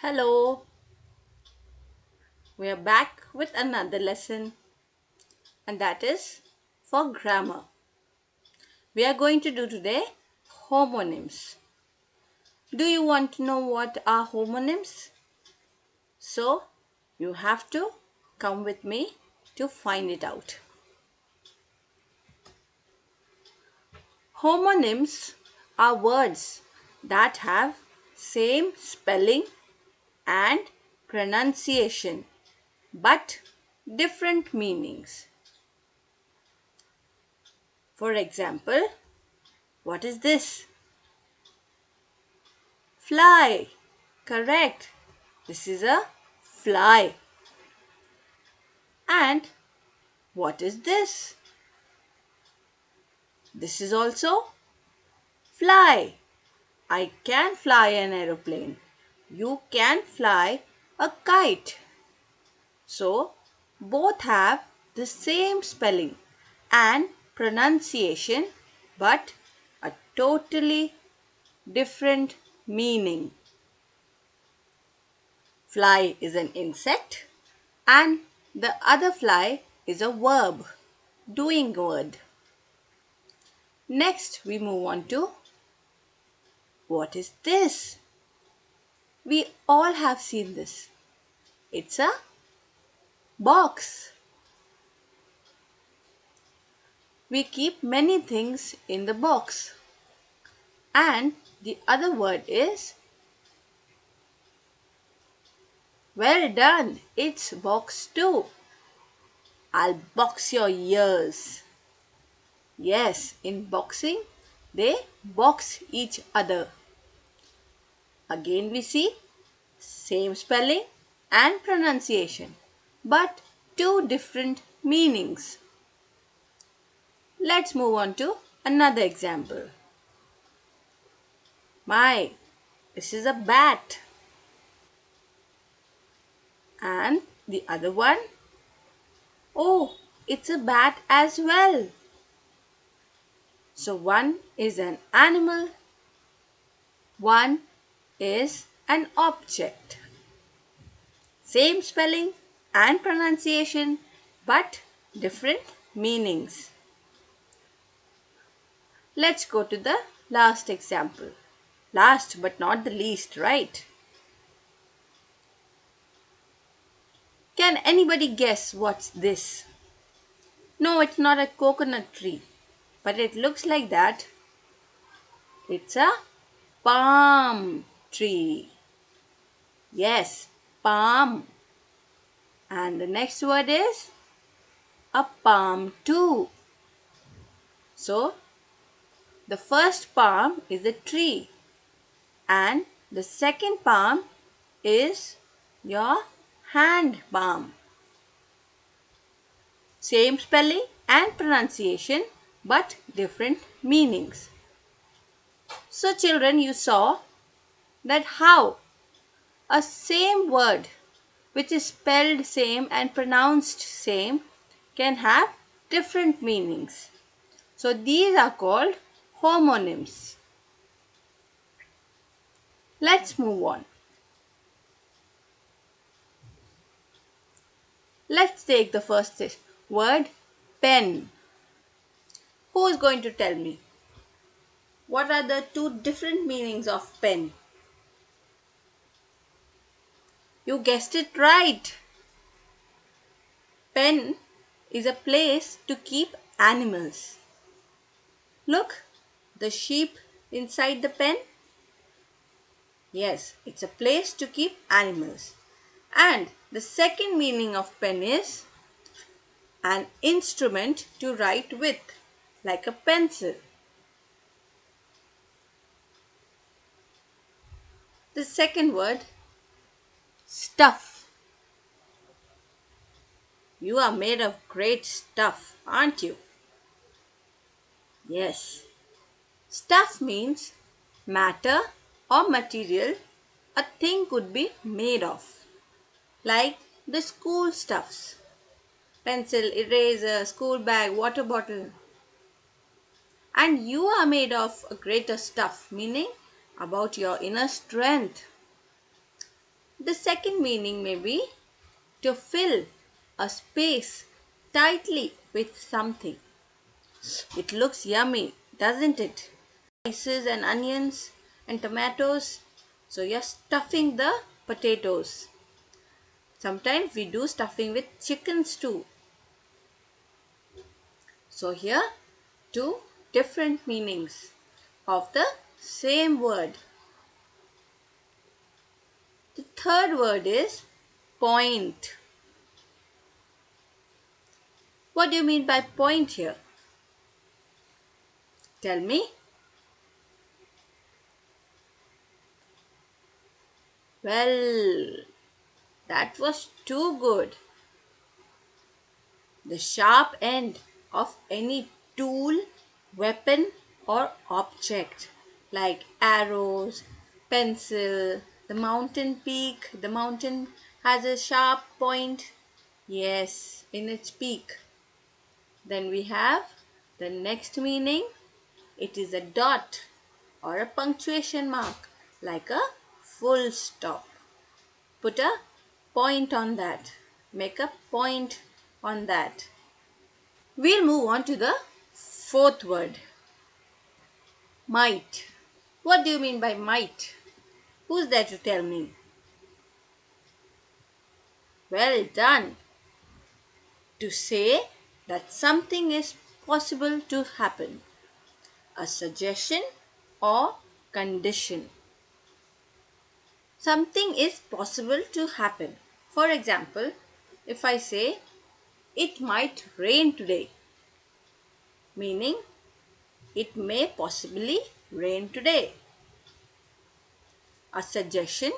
Hello, we are back with another lesson, and that is for grammar. We are going to do today homonyms. Do you want to know what are homonyms? So, you have to come with me to find it out. Homonyms are words that have same spelling and pronunciation but different meanings. For example, what is this? Fly. Correct. This is a fly. And what is this? This is also fly. I can fly an aeroplane. You can fly a kite. So, both have the same spelling and pronunciation but a totally different meaning. Fly is an insect and the other fly is a verb, doing word. Next, we move on to what is this? We all have seen this. It's a box. We keep many things in the box. And the other word is well done. It's box too. I'll box your ears. Yes, in boxing, they box each other. Again, we see same spelling and pronunciation, but two different meanings. Let's move on to another example. My, this is a bat. And the other one, oh, it's a bat as well. So one is an animal, one is an object. Same spelling and pronunciation, but different meanings. Let's go to the last example. Last but not the least, right? Can anybody guess what's this? No, it's not a coconut tree, but it looks like that. It's a palm tree. Yes, palm. And the next word is a palm too. So, the first palm is a tree, and the second palm is your hand palm. Same spelling and pronunciation, but different meanings. So, children, you saw that how a same word which is spelled same and pronounced same can have different meanings. So, these are called homonyms. Let's move on. Let's take the first word pen. Who is going to tell me? What are the two different meanings of pen? You guessed it right. Pen is a place to keep animals. Look, the sheep inside the pen. Yes, it's a place to keep animals. And the second meaning of pen is an instrument to write with, like a pencil. The second word, stuff. You are made of great stuff, aren't you? Yes. Stuff means matter or material a thing could be made of, like the school stuffs pencil, eraser, school bag, water bottle. And you are made of a greater stuff, meaning about your inner strength. The second meaning may be to fill a space tightly with something. It looks yummy, doesn't it? Spices and onions and tomatoes. So you're stuffing the potatoes. Sometimes we do stuffing with chickens too. So here two different meanings of the same word. The third word is point. What do you mean by point here? Tell me. Well, that was too good. The sharp end of any tool, weapon, or object like arrows, pencil, the mountain peak. The mountain has a sharp point, yes, in its peak. Then we have the next meaning. It is a dot or a punctuation mark like a full stop. Put a point on that. Make a point on that. We'll move on to the fourth word, might. What do you mean by might? Who's there to tell me? Well done. To say that something is possible to happen, a suggestion or condition. Something is possible to happen. For example, if I say, it might rain today, meaning it may possibly rain today. A suggestion,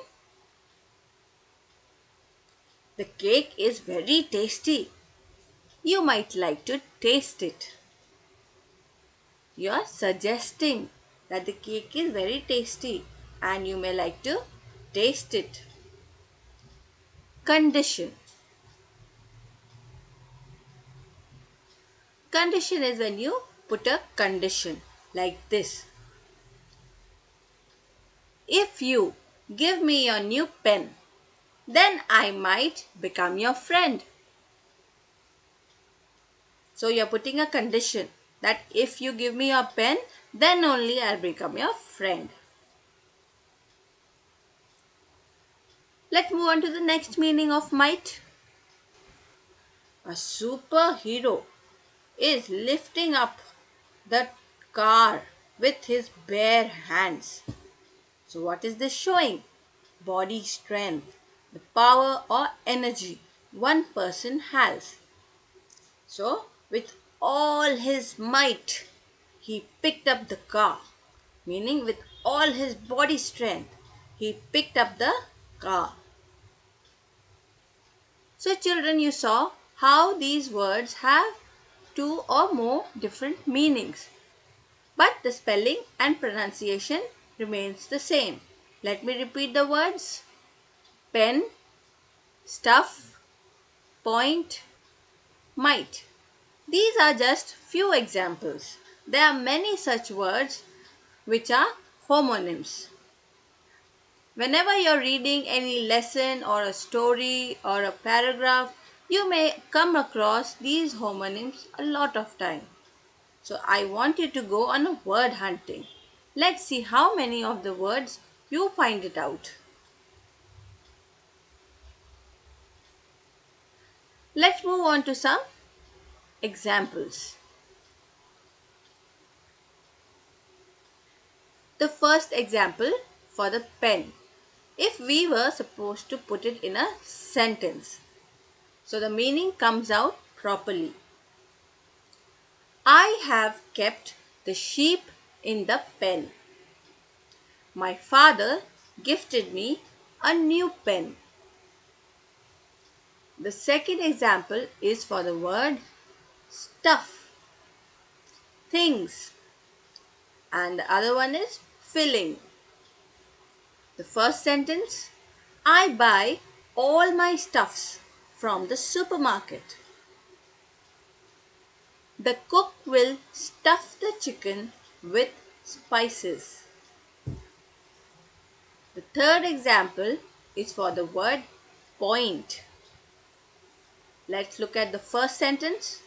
the cake is very tasty. You might like to taste it. You are suggesting that the cake is very tasty and you may like to taste it. Condition. Condition is when you put a condition like this. If you give me your new pen, then I might become your friend. So you're putting a condition that if you give me your pen, then only I'll become your friend. Let's move on to the next meaning of might. A superhero is lifting up the car with his bare hands. So, what is this showing? Body strength, the power or energy one person has. So, with all his might, he picked up the car, meaning with all his body strength, he picked up the car. So, children, you saw how these words have two or more different meanings, but the spelling and pronunciation remains the same. Let me repeat the words: pen, stuff, point, might. These are just few examples. There are many such words which are homonyms. Whenever you're reading any lesson or a story or a paragraph, you may come across these homonyms a lot of time. So I want you to go on a word hunting. Let's see how many of the words you find it out. Let's move on to some examples. The first example for the pen. If we were supposed to put it in a sentence, so the meaning comes out properly. I have kept the sheep in the pen. My father gifted me a new pen. The second example is for the word stuff, things, and the other one is filling. The first sentence, I buy all my stuffs from the supermarket. The cook will stuff the chicken with spices. The third example, is for the word point. Let's look at the first sentence.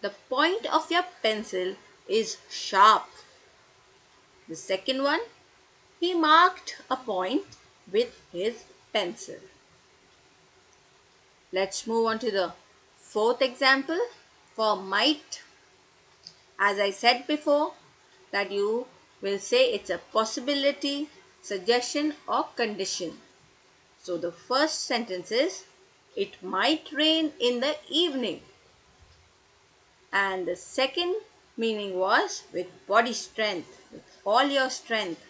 The point of your pencil is sharp. The second one, he marked a point with his pencil. Let's move on to the fourth example for might. As I said before, that you will say it's a possibility, suggestion, or condition. So the first sentence is, it might rain in the evening. And the second meaning was with body strength, with all your strength.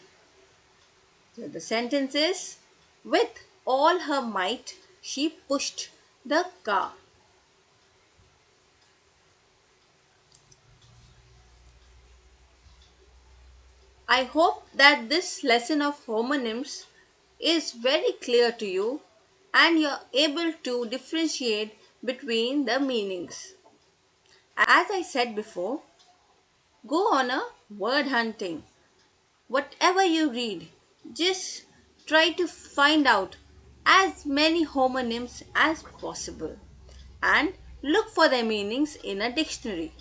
So the sentence is, with all her might, she pushed the car. I hope that this lesson of homonyms is very clear to you and you're able to differentiate between the meanings. As I said before, go on a word hunting. Whatever you read, just try to find out as many homonyms as possible and look for their meanings in a dictionary.